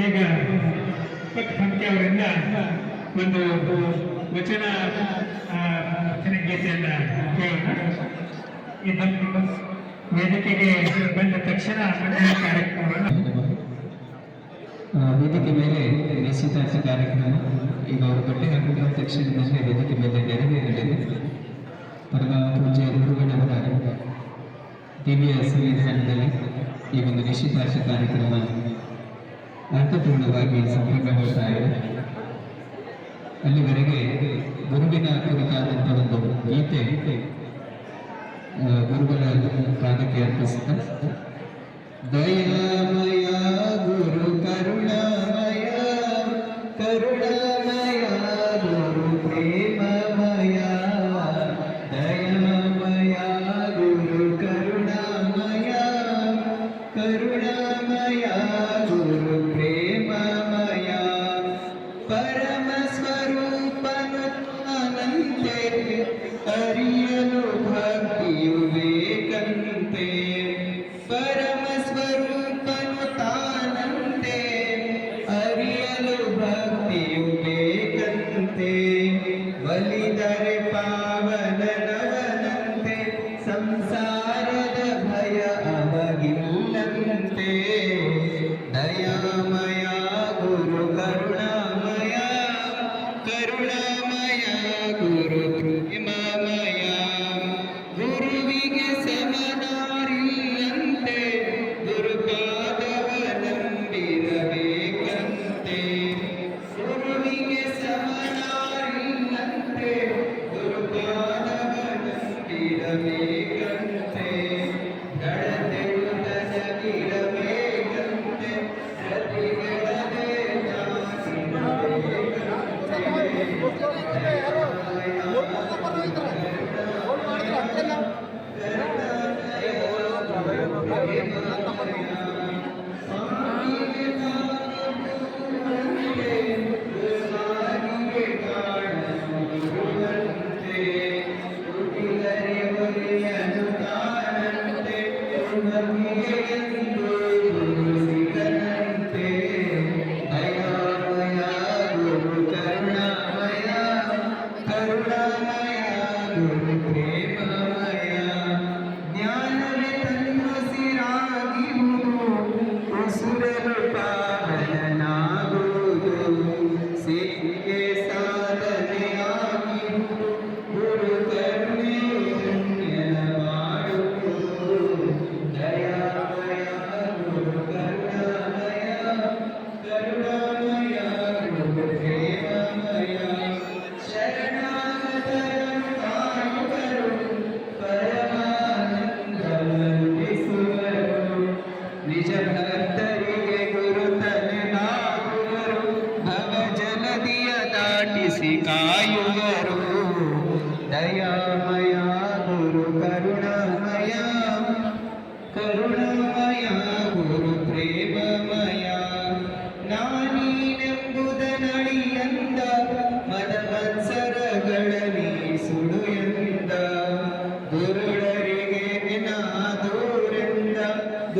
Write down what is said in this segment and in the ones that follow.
ಈಗ ಪಂಕ್ತಿ ಅವರಿಂದ ಒಂದು ವಚನ ಗೀತೆಯನ್ನ ಕೇಳೋಣ. ಇದನ್ನು ವೇದಿಕೆಗೆ ಬಂದ ತಕ್ಷಣ ಕಾರ್ಯಕ್ರಮವನ್ನು ವೇದಿಕೆ ಮೇಲೆ ನಿಶ್ಚಿತಾರ್ಥ ಕಾರ್ಯಕ್ರಮ ಈಗ ಅವರು ಬಟ್ಟೆ ಹಾಕಿದ ತಕ್ಷಣದಲ್ಲಿ ವೇದಿಕೆ ಮೇಲೆ ನೆರವೇರಲಿದೆ. ಪರಮ ಪೂಜ್ಯ ಗುರುಗಳವರ ದಿವ್ಯ ಸಂವಿಧಾನದಲ್ಲಿ ಈ ಒಂದು ನಿಶ್ಚಿತಾರ್ಥ ಕಾರ್ಯಕ್ರಮ ಅರ್ಥಪೂರ್ಣವಾಗಿ ಸಂಪನ್ನಗೊಳ್ತಾ ಇದೆ. ಅಲ್ಲಿವರೆಗೆ ಗುರುವಿನ ಕುರಿತಾದಂಥ ಒಂದು ಗೀತೆ ಗುರುಗಳ ಪಾದಕ್ಕೆ ಅರ್ಪಿಸಿದ ದಯಾಮಯ ಗುರು ಕರುಣಾಮಯ ಕರುಣಾಮಯ ಗುರು ಪ್ರೇಮಮಯ ದಯಾಮಯ ಗುರು ಕರುಣಾಮಯ ಕರುಣಾಮಯ ಗುರು ಪ್ರೇಮಮಯ ಪರಮ ಸ್ವರೂಪನು ಅನಂತೆ ಅರಿಯಲು ಭಕ್ತಿಯು ಬೇಕಂತೆ ಪರಮ ಸ್ವರೂಪನು ತಾನಂತೆ ಅರಿಯಲು ಭಕ್ತಿಯು ಬೇಕಂತೆ ಬಲಿದರೆ ಪಾವನನವನಂತೆ ಸಂಸಾರದ ಭಯ ಅವಗಿಲ್ಲಂತೆ ದಯಾಮಯ ಗುರು ಕರುಣಾಮಯ ಕರುಣಾಮಯ ಗುರು ಪ್ರೇಮಮಯ ಗುರುವಿಗೆ ಸಮನಾರಿಲ್ಲಂತೆ ಗುರುಪಾದವಲಂಬಿರಬೇಕಂತೆ ಗುರುವಿಗೆ ಸಮನಾರಿಲ್ಲಂತೆ ಗುರುಪಾದವಲಂಬಿರಬೇಕಂತೆ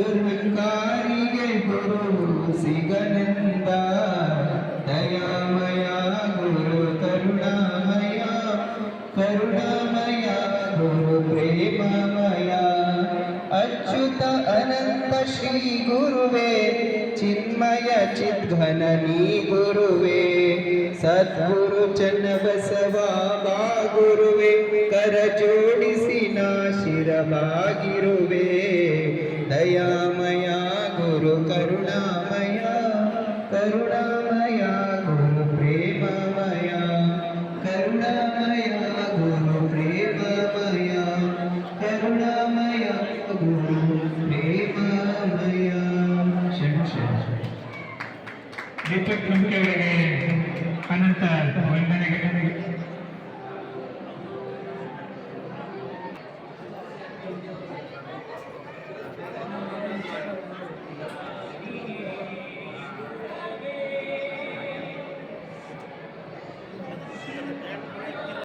ದುರ್ಗಾರಿಗೆ ಗುರು ಸಿಗನೆಂದ ದಯಾಮಯ ಗುರು ಕರುಣಾಮಯ ಕರುಣಾಮಯ ಗುರು ಪ್ರೇಮಮಯ ಅಚ್ಯುತ ಅನಂತ ಶ್ರೀ ಗುರುವೇ ಚಿನ್ಮಯ ಚಿದ್ಘನ ನೀ ಗುರುವೇ ಸದ್ಗುರು ಚನ್ನಬಸವ ಬಾ ಗುರುವೇ ಕರ ಜೋಡಿಸಿ ನಾ ಶಿರಬಾಗಿರುವೆ ದಯಾಮಯ ಗುರು ಕರುಣಾಮಯ ಕರುಣಾಮಯ ಗುರು ಪ್ರೇಮಮಯ ಕರುಣಾಮಯ ಗುರು ಪ್ರೇಮಮಯ ಕರುಣಾಮಯ ಗುರು ಪ್ರೇಮಮಯ ದೀಪಕ್ ನಮ್ಗೆ ಅವರಿಗೆ ಅನಂತ ವಂದನೆಗಳು.